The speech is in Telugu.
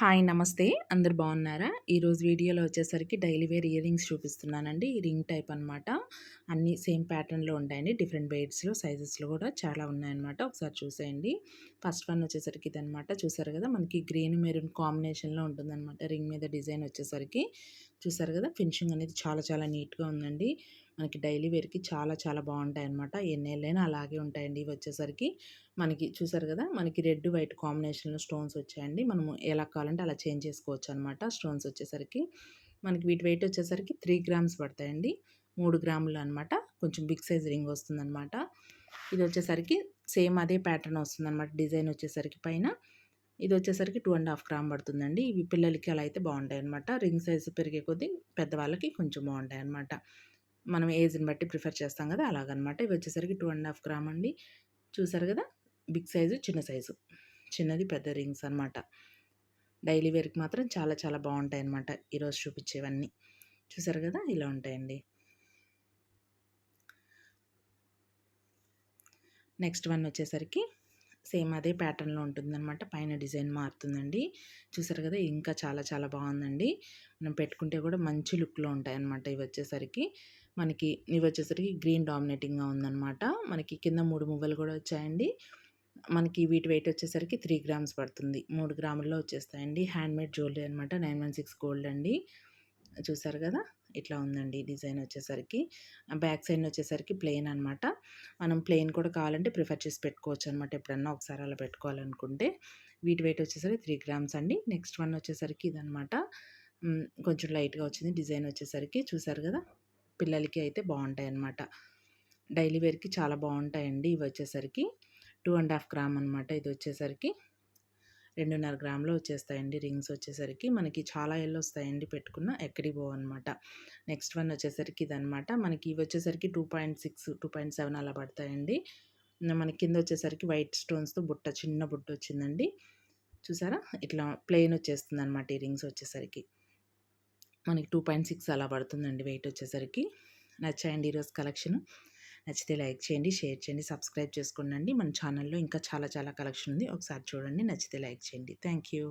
హాయ్ నమస్తే. అందరూ బాగున్నారా? ఈరోజు వీడియోలో వచ్చేసరికి డైలీ వేర్ ఇయర్ రింగ్స్ చూపిస్తున్నానండి. ఈ రింగ్ టైప్ అనమాట. అన్నీ సేమ్ ప్యాటర్న్‌లో ఉంటాయండి. డిఫరెంట్ వెయిట్స్‌లో, సైజెస్‌లో కూడా చాలా ఉన్నాయన్నమాట. ఒకసారి చూసేయండి. ఫస్ట్ వన్ వచ్చేసరికి ఇదనమాట. చూసారు కదా! మనకి గ్రీన్, మెరూన్ కాంబినేషన్‌లో ఉంటుందన్నమాట. రింగ్ మీద డిజైన్ వచ్చేసరికి చూసారు కదా! ఫినిషింగ్ అనేది చాలా చాలా నీట్‌గా ఉందండి. మనకి డైలీ వేర్‌కి చాలా చాలా బాగుంటాయన్నమాట. ఎన్నేళ్ళైనా అలాగే ఉంటాయండి. ఇవి వచ్చేసరికి మనకి చూసారు కదా! మనకి రెడ్, వైట్ కాంబినేషన్‌లో స్టోన్స్ వచ్చాయండి. మనము ఎలా కావాలంటే అలా చేంజ్ చేసుకోవచ్చనమాట. స్టోన్స్ వచ్చేసరికి మనకి వీటి వెయిట్ వచ్చేసరికి 3 గ్రామ్స్ పడతాయండి. 3 గ్రాములు అనమాట. కొంచెం బిగ్ సైజ్ రింగ్ వస్తుందనమాట. ఇది వచ్చేసరికి సేమ్ అదే ప్యాటర్న్ వస్తుందనమాట. డిజైన్ వచ్చేసరికి పైన ఇది వచ్చేసరికి 2½ గ్రామ్ పడుతుందండి. ఇవి పిల్లలకి అలా అయితే బాగుంటాయన్నమాట. రింగ్ సైజు పెరిగే కొద్దీ పెద్దవాళ్ళకి కొంచెం బాగుంటాయన్నమాట. మనం ఏజ్‌ని బట్టి ప్రిఫర్ చేస్తాం కదా! అలాగనమాట. ఇవి వచ్చేసరికి 2½ గ్రామ్ అండి. చూసారు కదా! బిగ్ సైజు, చిన్న సైజు. చిన్నది, పెద్ద రింగ్స్ అనమాట. డైలీ వేర్‌కి మాత్రం చాలా చాలా బాగుంటాయన్నమాట. ఈరోజు చూపించేవన్నీ. చూసారు కదా! ఇలా ఉంటాయండి. నెక్స్ట్ వన్ వచ్చేసరికి సేమ్ అదే ప్యాటర్న్‌లో ఉంటుందన్నమాట. పైన డిజైన్ మారుతుందండి. చూసారు కదా! ఇంకా చాలా చాలా బాగుందండి. మనం పెట్టుకుంటే కూడా మంచి లుక్‌లో ఉంటాయన్నమాట. ఇవి వచ్చేసరికి గ్రీన్ డామినేటింగ్‌గా ఉందన్నమాట. మనకి కింద 3 మువ్వలు కూడా వచ్చాయండి. మనకి వీటి వెయిట్ వచ్చేసరికి 3 గ్రామ్స్ పడుతుంది. 3 గ్రాముల్లో వచ్చేస్తాయండి. హ్యాండ్‌మేడ్ జ్యువెలరీ అనమాట. 916 గోల్డ్ అండి. చూసారు కదా! ఇట్లా ఉందండి డిజైన్ వచ్చేసరికి. బ్యాక్ సైడ్ వచ్చేసరికి ప్లెయిన్ అనమాట. మనం ప్లెయిన్ కూడా కావాలంటే ప్రిఫర్ చేసి పెట్టుకోవచ్చు అనమాట. ఎప్పుడన్నా ఒకసారి అలా పెట్టుకోవాలనుకుంటే. వీటి వెయిట్ వచ్చేసరికి 3 గ్రామ్స్ అండి. నెక్స్ట్ వన్ వచ్చేసరికి ఇదనమాట. కొంచెం లైట్‌గా వచ్చింది డిజైన్ వచ్చేసరికి. చూసారు కదా! పిల్లలకి అయితే బాగుంటాయన్నమాట. డైలీ వేర్‌కి చాలా బాగుంటాయండి ఇవి వచ్చేసరికి. 2½ గ్రామ్ అనమాట. ఇది వచ్చేసరికి 2½ గ్రాములో వచ్చేస్తాయండి రింగ్స్ వచ్చేసరికి. మనకి చాలా వస్తాయండి పెట్టుకున్న ఎక్కడికి పోవన్నమాట. నెక్స్ట్ వన్ వచ్చేసరికి ఇదనమాట. మనకి ఇవి వచ్చేసరికి 2.6, 2.7 అలా పడతాయండి. మనకి కింద వచ్చేసరికి వైట్ స్టోన్స్‌తో చిన్న బుట్ట వచ్చిందండి. చూసారా? ఇట్లా ప్లెయిన్ వచ్చేస్తుందనమాట ఈ రింగ్స్ వచ్చేసరికి. మనకి 2.6 అలా పడుతుందండి వెయిట్ వచ్చేసరికి. నచ్చాయండి ఈరోజు కలెక్షన్. నచ్చితే లైక్ చేయండి, షేర్ చేయండి, సబ్స్క్రైబ్ చేసుకోండి. మన ఛానల్‌లో ఇంకా చాలా చాలా కలెక్షన్ ఉంది. ఒకసారి చూడండి. నచ్చితే లైక్ చేయండి. Thank you.